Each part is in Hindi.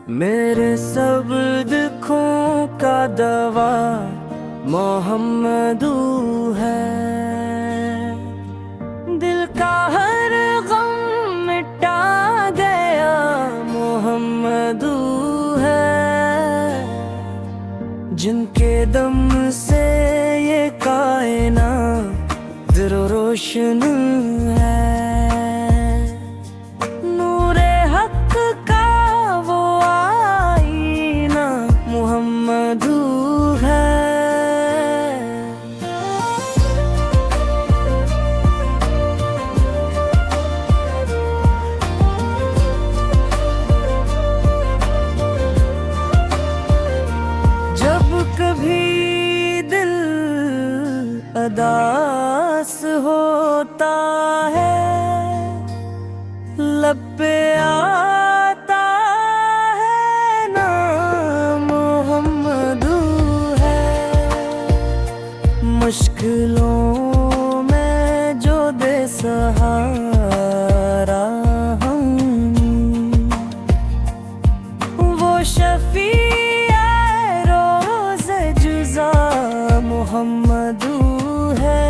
मेरे सब दुखों का दवा मोहम्मदू है। दिल का हर गम मिटा गया मोहम्मदू है। जिनके दम से ये कायनात रोशन है। कभी दिल अदास होता है, लब पे आता है नाम मोहम्मदू है। मुश्किलों में जो दे सहारा हम, वो शफी मोहम्मदू है।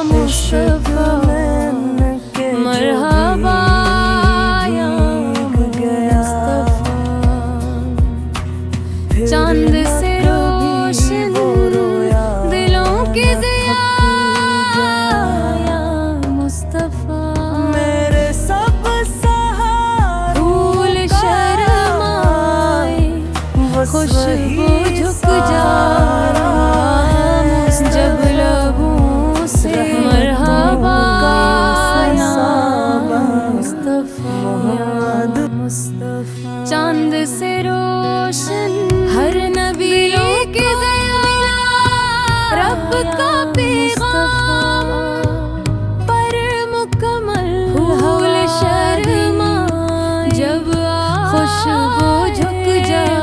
मुस्तफा मरहबा या मुस्तफा, चांद से रोशन दिलों की ज़िया या मुस्तफा। मेरे सब सहारे भूल शर्माए खुशबू झुक जाना जब लबों से मरहबा या मुस्तफा या मुस्तफा। चांद से रोशन हर नबी के ज़िया, रब का पैगाम पर मुकम्मल भूल शर्मा जब खुशबू झुक जाए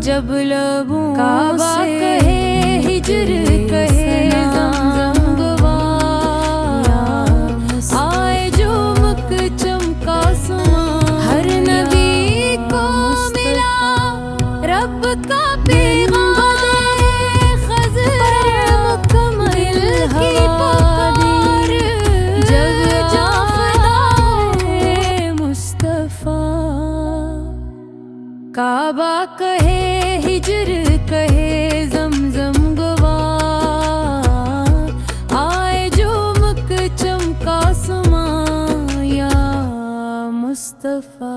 जब लबों काबा कहे हिजर कहे ज़मज़म गवाया, आए जो मुक चमका सुमा हर नबी को मिला रब का पैगाम। खज़र मुकम्मल की पुकार जब जाफ़दा मुस्तफा। काबा कहे हिजर कहे ज़मज़म गवा, आए जो मुक चमका सुमा या मुस्तफा।